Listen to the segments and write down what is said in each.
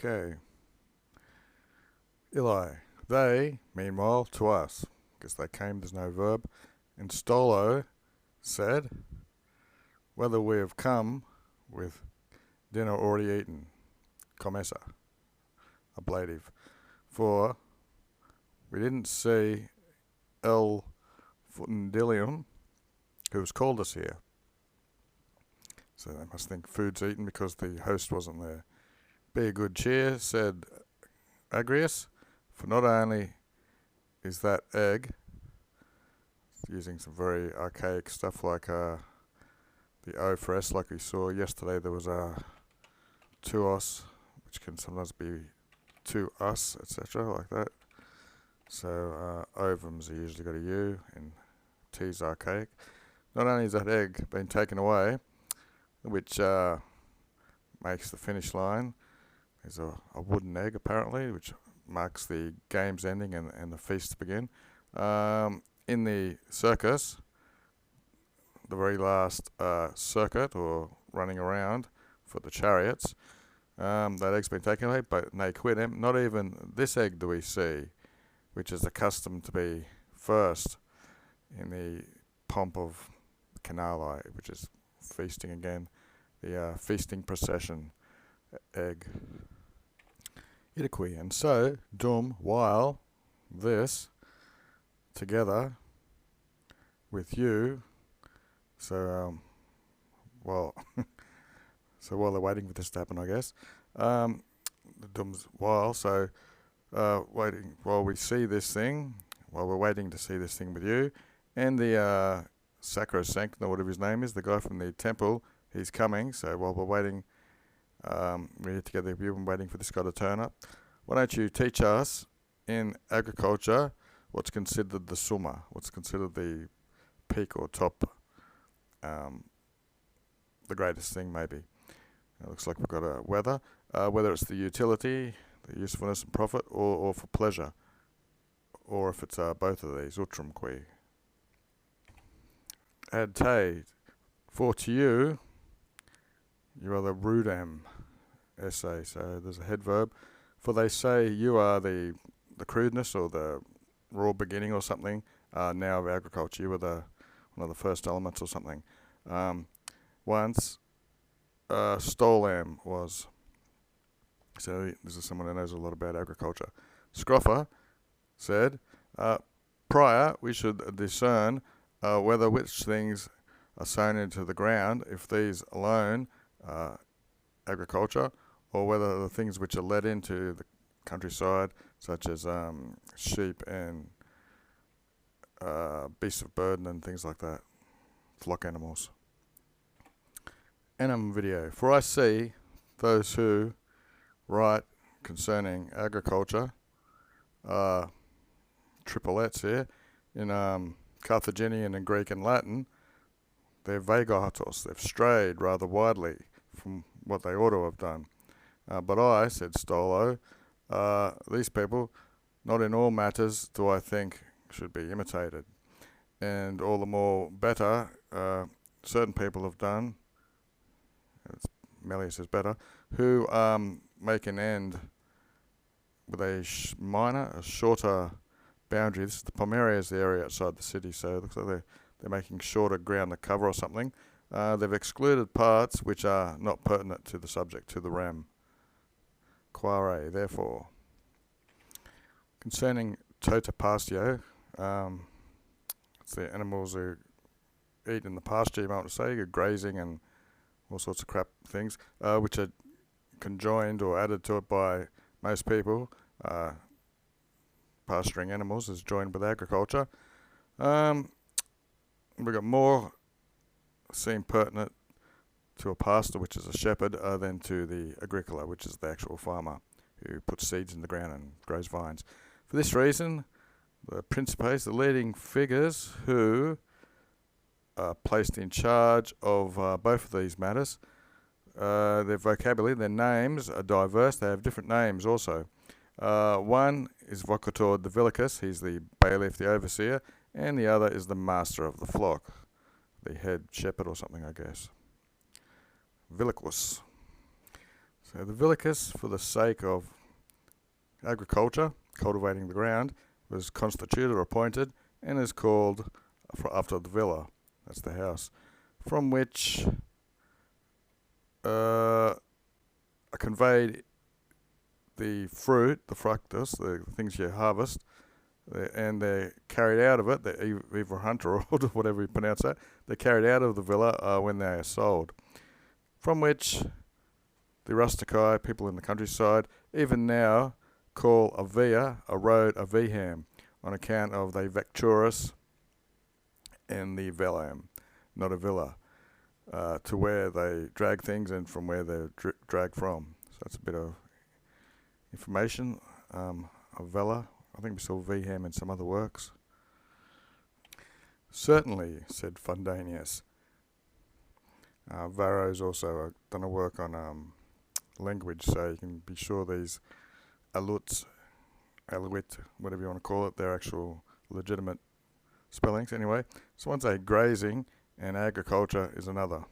Okay. Eli. They, meanwhile, to us. Guess they came, there's no verb. And Stolo said, whether we have come with dinner already eaten. Commessa. Ablative. For we didn't see El Fundilium, who has called us here. So they must think food's eaten because the host wasn't there. Be a good cheer, said Agrius, for not only is that egg, using some very archaic stuff like the O for S, like we saw yesterday, there was a tuos, which can sometimes be to us, etc., like that. So ovums are usually got a U, and T's archaic. Not only is that egg been taken away, which makes the finish line, there's a wooden egg apparently, which marks the game's ending and the feast to begin. In the circus, the very last circuit or running around for the chariots, that egg's been taken away, but they quit him. Not even this egg do we see, which is accustomed to be first in the pomp of Canali, which is feasting again, the feasting procession egg. Idiqui. And so, dum, while this, together with you, so, well, so while they're waiting for this to happen, I guess, the dum's while, so, waiting, while we see this thing, while we're waiting to see this thing with you, and the sacrosanct, or whatever his name is, the guy from the temple, he's coming, so while we're waiting, we're here together with you and waiting for this guy to turn up. Why don't you teach us in agriculture what's considered the summa, what's considered the peak or top, the greatest thing maybe. It looks like we've got a weather, whether it's the utility, the usefulness and profit, or for pleasure, or if it's both of these, utrum qui. Ad te, for to you, you are the rudam essay, so there's a head verb. For they say you are the crudeness or the raw beginning or something now of agriculture. You were one of the first elements or something. Once Stolam was, so this is someone who knows a lot about agriculture. Scroffer said, prior we should discern whether which things are sown into the ground, if these alone agriculture, or whether the things which are led into the countryside, such as sheep and beasts of burden and things like that, flock animals. Enum video. For I see those who write concerning agriculture, triplets here, in Carthaginian and Greek and Latin, they're vagatos, they've strayed rather widely from what they ought to have done. But I, said Stolo, these people, not in all matters do I think should be imitated. And all the more better, certain people have done, Melius is better, who make an end with a shorter boundary. This is the Pomeria is the area outside the city, so it looks like they're making shorter ground to cover or something. They've excluded parts which are not pertinent to the subject, to the ram. Quare, therefore. Concerning tota pastio, it's the animals who eat in the pasture, you might say, grazing and all sorts of crap things, which are conjoined or added to it by most people. Pasturing animals is joined with agriculture. We've got more seem pertinent to a pastor, which is a shepherd, than to the agricola, which is the actual farmer who puts seeds in the ground and grows vines. For this reason, the principes, the leading figures who are placed in charge of both of these matters, their vocabulary, their names are diverse. They have different names also. One is Vocator Divilicus, he's the bailiff, the overseer, and the other is the master of the flock, the head shepherd or something, I guess. Vilicus. So the Villicus, for the sake of agriculture, cultivating the ground, was constituted or appointed and is called after the villa. That's the house from which are conveyed the fruit, the fructus, the things you harvest, and they're carried out of it. They're either hunter or whatever you pronounce that. They're carried out of the villa when they are sold. From which the rustici, people in the countryside, even now call a via, a road, a viham, on account of the vecturus and the velam, not a villa, to where they drag things and from where they're dragged from. So that's a bit of information of vela. I think we saw viham in some other works. Certainly, said Fundanius. Varro's also done a work on language, so you can be sure these aluit, whatever you want to call it, they're actual legitimate spellings. Anyway, so one say grazing and agriculture is another.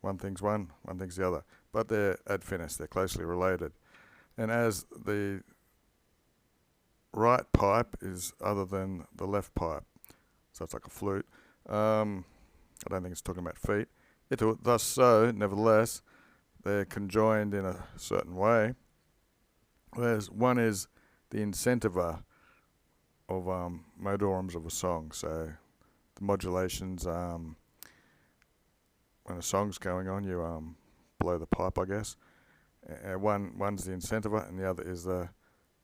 One thing's one thing's the other. But they're ad finis, they're closely related. And as the right pipe is other than the left pipe, so it's like a flute, I don't think it's talking about feet. Thus so, nevertheless, they're conjoined in a certain way. Whereas one is the incentiver of modorums of a song. So the modulations, when a song's going on, you blow the pipe, I guess. One's the incentiver and the other is the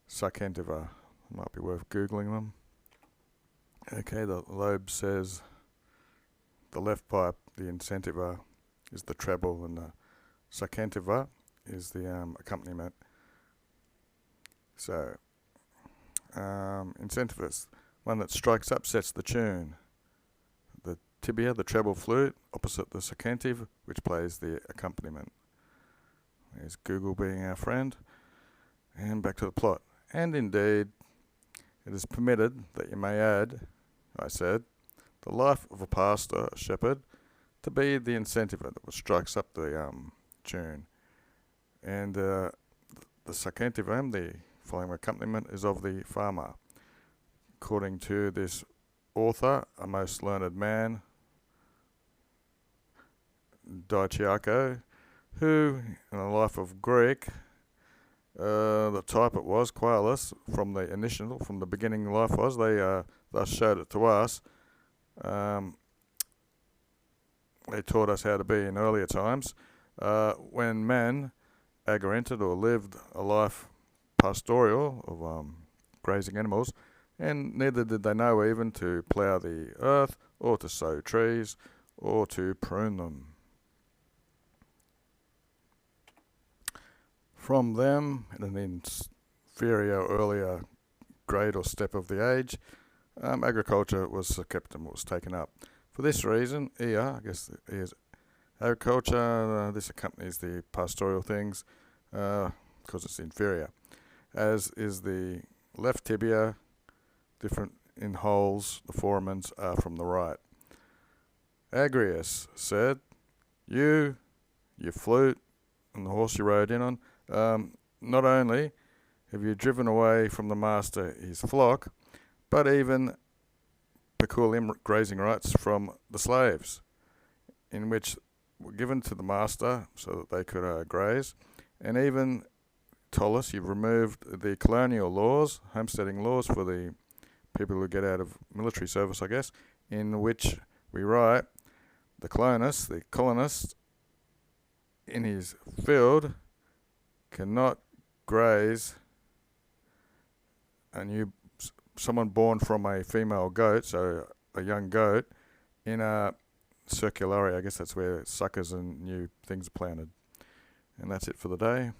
succentiver. Might be worth googling them. Okay, the Loeb says the left pipe, the incentiver, is the treble, and the succentiver is the accompaniment. So, incentivus, one that strikes up, sets the tune. The tibia, the treble flute, opposite the succentive, which plays the accompaniment. There's Google being our friend. And back to the plot. And indeed, it is permitted that you may add, I said, the life of a pastor, a shepherd, to be the incentiver that strikes up the tune. And the succentivum, the following accompaniment, is of the farmer. According to this author, a most learned man, Diachiaco, who, in the life of Greek, the type it was, qualis, from the beginning life was, they thus showed it to us. They taught us how to be in earlier times, when men agrented or lived a life pastoral of grazing animals, and neither did they know even to plough the earth, or to sow trees, or to prune them. From them, in an inferior, earlier grade or step of the age, agriculture was kept and was taken up. For this reason, I guess is agriculture, this accompanies the pastoral things, because it's inferior. As is the left tibia, different in holes, the foramens are from the right. Agrius said, your flute, and the horse you rode in on, not only have you driven away from the master his flock, but even peculiar grazing rights from the slaves, in which were given to the master so that they could graze. And even, Tolus, you've removed the colonial laws, homesteading laws for the people who get out of military service, I guess, in which we write, the colonist in his field cannot graze someone born from a female goat, so a young goat, in a circulari. I guess that's where suckers and new things are planted. And that's it for the day.